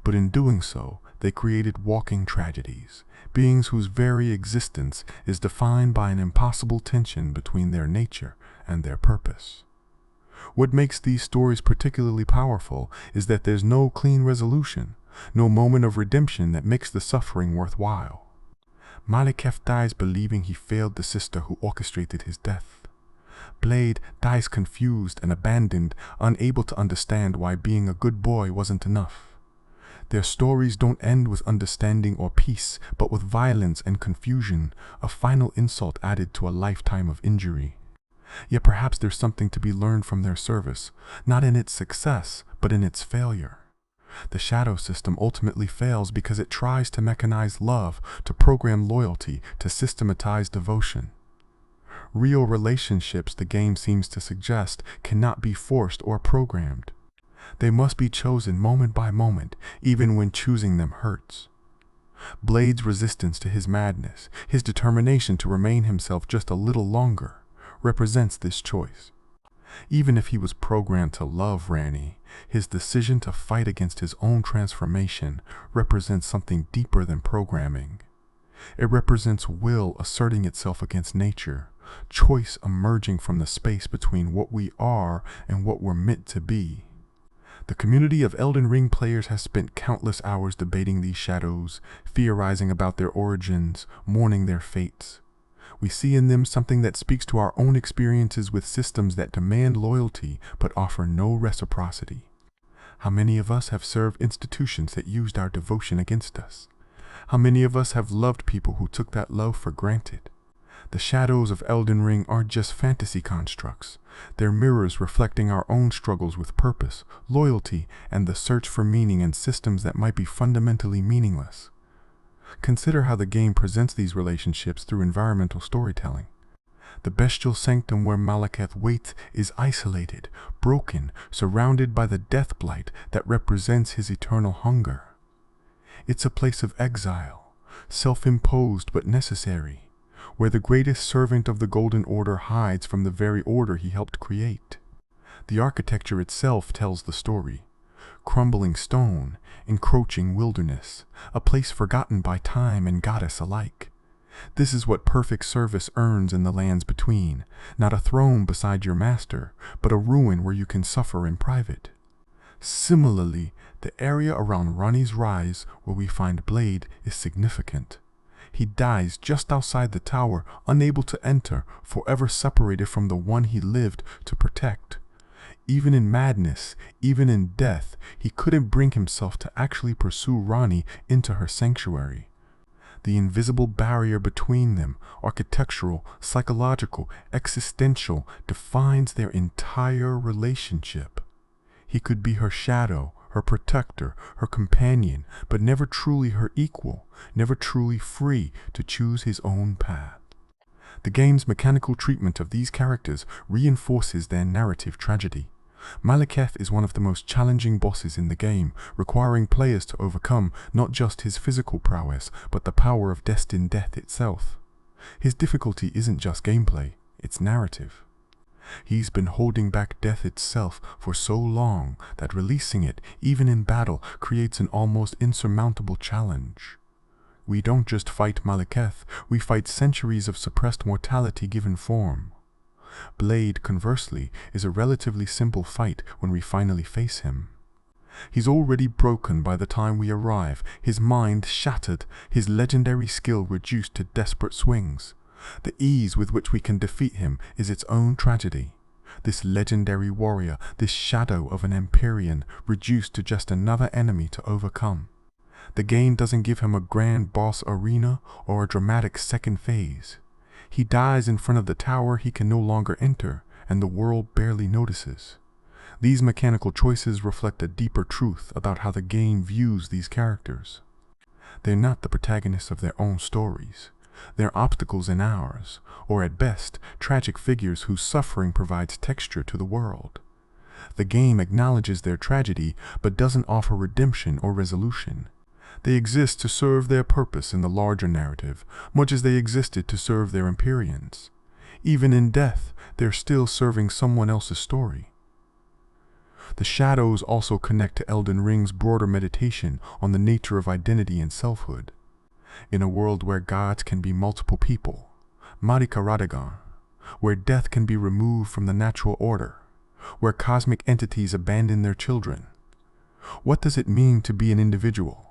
But in doing so, they created walking tragedies, beings whose very existence is defined by an impossible tension between their nature and their purpose. What makes these stories particularly powerful is that there's no clean resolution, no moment of redemption that makes the suffering worthwhile. Maliketh dies believing he failed the sister who orchestrated his death. Blaidd dies confused and abandoned, unable to understand why being a good boy wasn't enough. Their stories don't end with understanding or peace, but with violence and confusion, a final insult added to a lifetime of injury. Yet perhaps there's something to be learned from their service, not in its success, but in its failure. The shadow system ultimately fails because it tries to mechanize love, to program loyalty, to systematize devotion. Real relationships, the game seems to suggest, cannot be forced or programmed. They must be chosen moment by moment, even when choosing them hurts. Blaidd's resistance to his madness, his determination to remain himself just a little longer, represents this choice. Even if he was programmed to love Ranni, his decision to fight against his own transformation represents something deeper than programming. It represents will asserting itself against nature, choice emerging from the space between what we are and what we're meant to be. The community of Elden Ring players has spent countless hours debating these shadows, theorizing about their origins, mourning their fates. We see in them something that speaks to our own experiences with systems that demand loyalty but offer no reciprocity. How many of us have served institutions that used our devotion against us? How many of us have loved people who took that love for granted? The shadows of Elden Ring aren't just fantasy constructs. They're mirrors reflecting our own struggles with purpose, loyalty, and the search for meaning in systems that might be fundamentally meaningless. Consider how the game presents these relationships through environmental storytelling. The bestial sanctum where Maliketh waits is isolated, broken, surrounded by the death blight that represents his eternal hunger. It's a place of exile, self-imposed but necessary, where the greatest servant of the Golden Order hides from the very order he helped create. The architecture itself tells the story. Crumbling stone, encroaching wilderness, a place forgotten by time and goddess alike. This is what perfect service earns in the lands between, not a throne beside your master, but a ruin where you can suffer in private. Similarly, the area around Ranni's Rise, where we find Blaidd, is significant. He dies just outside the tower, unable to enter, forever separated from the one he lived to protect. Even in madness, even in death, he couldn't bring himself to actually pursue Ranni into her sanctuary. The invisible barrier between them, architectural, psychological, existential, defines their entire relationship. He could be her shadow, her protector, her companion, but never truly her equal, never truly free to choose his own path. The game's mechanical treatment of these characters reinforces their narrative tragedy. Maliketh is one of the most challenging bosses in the game, requiring players to overcome not just his physical prowess, but the power of destined death itself. His difficulty isn't just gameplay, it's narrative. He's been holding back death itself for so long that releasing it, even in battle, creates an almost insurmountable challenge. We don't just fight Maliketh, we fight centuries of suppressed mortality given form. Blaidd, conversely, is a relatively simple fight when we finally face him. He's already broken by the time we arrive, his mind shattered, his legendary skill reduced to desperate swings. The ease with which we can defeat him is its own tragedy. This legendary warrior, this shadow of an Empyrean, reduced to just another enemy to overcome. The game doesn't give him a grand boss arena or a dramatic second phase. He dies in front of the tower he can no longer enter, and the world barely notices. These mechanical choices reflect a deeper truth about how the game views these characters. They're not the protagonists of their own stories. They're obstacles in ours, or at best, tragic figures whose suffering provides texture to the world. The game acknowledges their tragedy, but doesn't offer redemption or resolution. They exist to serve their purpose in the larger narrative, much as they existed to serve their Empyreans. Even in death, they're still serving someone else's story. The shadows also connect to Elden Ring's broader meditation on the nature of identity and selfhood. In a world where gods can be multiple people, Marika, where death can be removed from the natural order, where cosmic entities abandon their children. What does it mean to be an individual?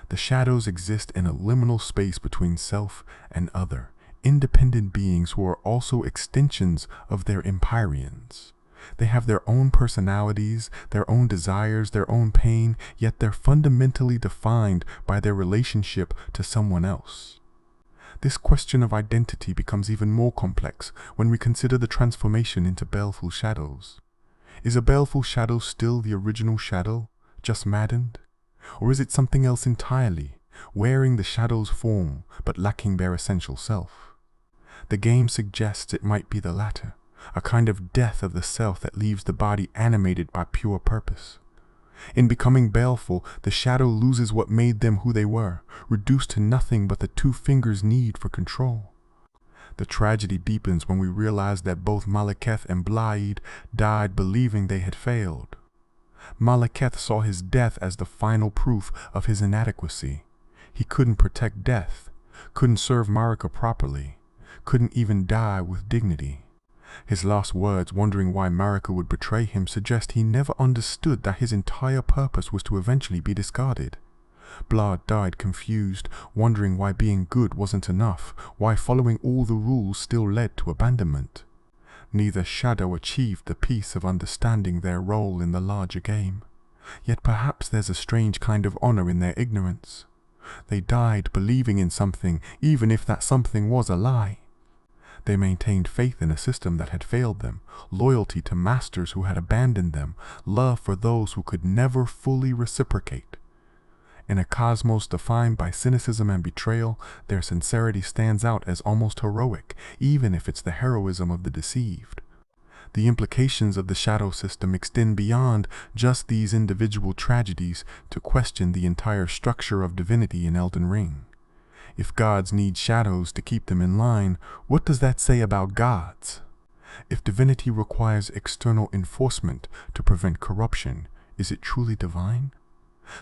The shadows exist in a liminal space between self and other, independent beings who are also extensions of their Empyreans. They have their own personalities, their own desires, their own pain, yet they're fundamentally defined by their relationship to someone else. This question of identity becomes even more complex when we consider the transformation into baleful shadows. Is a baleful shadow still the original shadow, just maddened? Or is it something else entirely, wearing the shadow's form but lacking their essential self? The game suggests it might be the latter, a kind of death of the self that leaves the body animated by pure purpose. In becoming baleful, the shadow loses what made them who they were, reduced to nothing but the two fingers' need for control. The tragedy deepens when we realize that both Maliketh and Blaidd died believing they had failed. Maliketh saw his death as the final proof of his inadequacy. He couldn't protect death, couldn't serve Marika properly, couldn't even die with dignity. His last words, wondering why Marika would betray him, suggest he never understood that his entire purpose was to eventually be discarded. Blaidd died confused, wondering why being good wasn't enough, why following all the rules still led to abandonment. Neither shadow achieved the peace of understanding their role in the larger game. Yet perhaps there's a strange kind of honor in their ignorance. They died believing in something, even if that something was a lie. They maintained faith in a system that had failed them, loyalty to masters who had abandoned them, love for those who could never fully reciprocate. In a cosmos defined by cynicism and betrayal, their sincerity stands out as almost heroic, even if it's the heroism of the deceived. The implications of the shadow system extend beyond just these individual tragedies to question the entire structure of divinity in Elden Ring. If gods need shadows to keep them in line, what does that say about gods? If divinity requires external enforcement to prevent corruption, is it truly divine?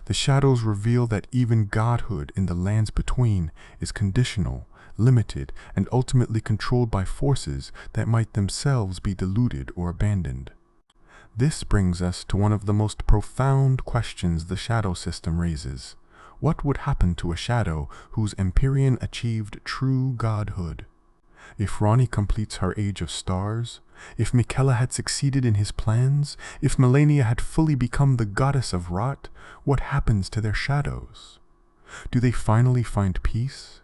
The shadows reveal that even godhood in the lands between is conditional, limited, and ultimately controlled by forces that might themselves be diluted or abandoned. This brings us to one of the most profound questions the shadow system raises. What would happen to a shadow whose Empyrean achieved true godhood? If Ranni completes her Age of Stars, if Miquella had succeeded in his plans, if Malenia had fully become the goddess of rot, what happens to their shadows? Do they finally find peace?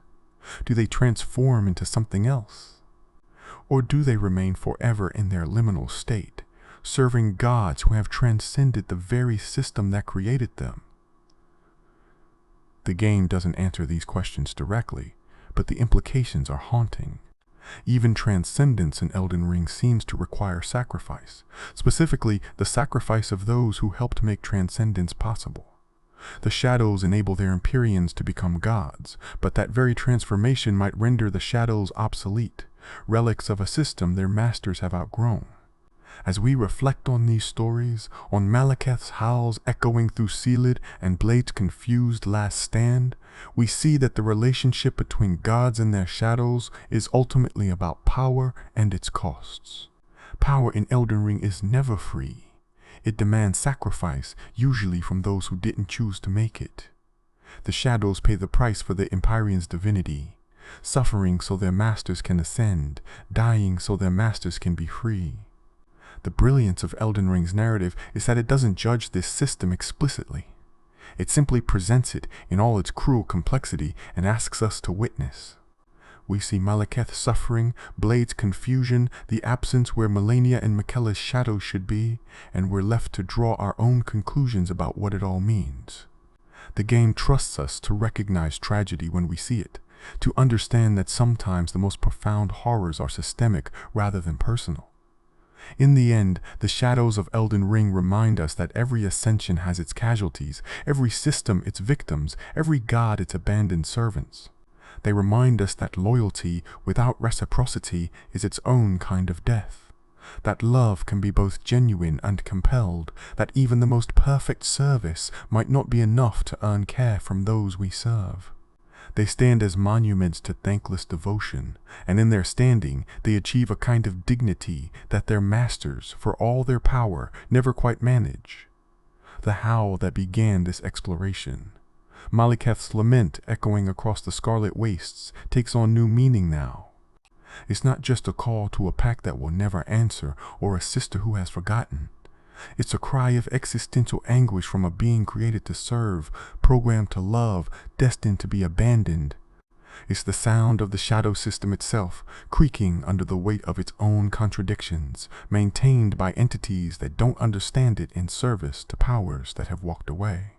Do they transform into something else? Or do they remain forever in their liminal state, serving gods who have transcended the very system that created them? The game doesn't answer these questions directly, but the implications are haunting. Even transcendence in Elden Ring seems to require sacrifice, specifically the sacrifice of those who helped make transcendence possible. The shadows enable their Empyreans to become gods, but that very transformation might render the shadows obsolete, relics of a system their masters have outgrown. As we reflect on these stories, on Maliketh's howls echoing through Sealed and Blaidd's confused last stand, we see that the relationship between gods and their shadows is ultimately about power and its costs. Power in Elden Ring is never free. It demands sacrifice, usually from those who didn't choose to make it. The shadows pay the price for the Empyrean's divinity, suffering so their masters can ascend, dying so their masters can be free. The brilliance of Elden Ring's narrative is that it doesn't judge this system explicitly. It simply presents it in all its cruel complexity and asks us to witness. We see Maliketh's suffering, Blaidd's confusion, the absence where Malenia and Miquella's shadows should be, and we're left to draw our own conclusions about what it all means. The game trusts us to recognize tragedy when we see it, to understand that sometimes the most profound horrors are systemic rather than personal. In the end, the shadows of Elden Ring remind us that every ascension has its casualties, every system its victims, every god its abandoned servants. They remind us that loyalty without reciprocity is its own kind of death, that love can be both genuine and compelled, that even the most perfect service might not be enough to earn care from those we serve. They stand as monuments to thankless devotion, and in their standing, they achieve a kind of dignity that their masters, for all their power, never quite manage. The howl that began this exploration, Maliketh's lament echoing across the scarlet wastes, takes on new meaning now. It's not just a call to a pack that will never answer or a sister who has forgotten. It's a cry of existential anguish from a being created to serve, programmed to love, destined to be abandoned. It's the sound of the shadow system itself, creaking under the weight of its own contradictions, maintained by entities that don't understand it in service to powers that have walked away.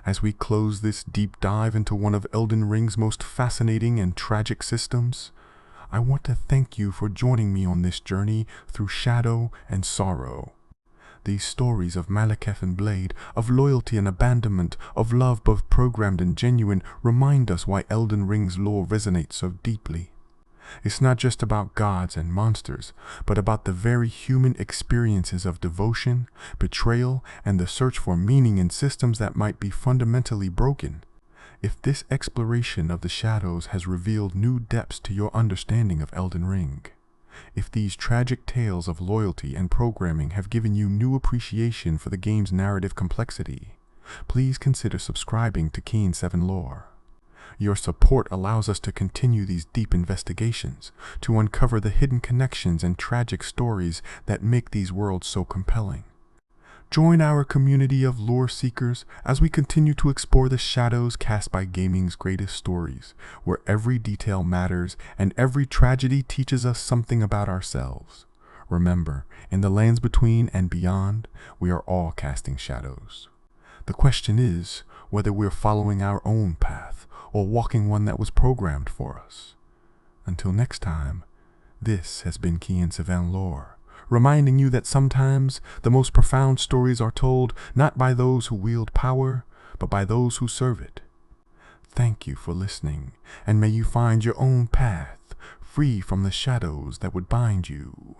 As we close this deep dive into one of Elden Ring's most fascinating and tragic systems, I want to thank you for joining me on this journey through shadow and sorrow. These stories of Maliketh and Blaidd, of loyalty and abandonment, of love both programmed and genuine, remind us why Elden Ring's lore resonates so deeply. It's not just about gods and monsters, but about the very human experiences of devotion, betrayal, and the search for meaning in systems that might be fundamentally broken. If this exploration of the shadows has revealed new depths to your understanding of Elden Ring, if these tragic tales of loyalty and programming have given you new appreciation for the game's narrative complexity, please consider subscribing to Keen 7 Lore. Your support allows us to continue these deep investigations, to uncover the hidden connections and tragic stories that make these worlds so compelling. Join our community of lore seekers as we continue to explore the shadows cast by gaming's greatest stories, where every detail matters and every tragedy teaches us something about ourselves. Remember, in the lands between and beyond, we are all casting shadows. The question is whether we're following our own path or walking one that was programmed for us. Until next time, this has been Kian Savan Lore, reminding you that sometimes the most profound stories are told not by those who wield power, but by those who serve it. Thank you for listening, and may you find your own path, free from the shadows that would bind you.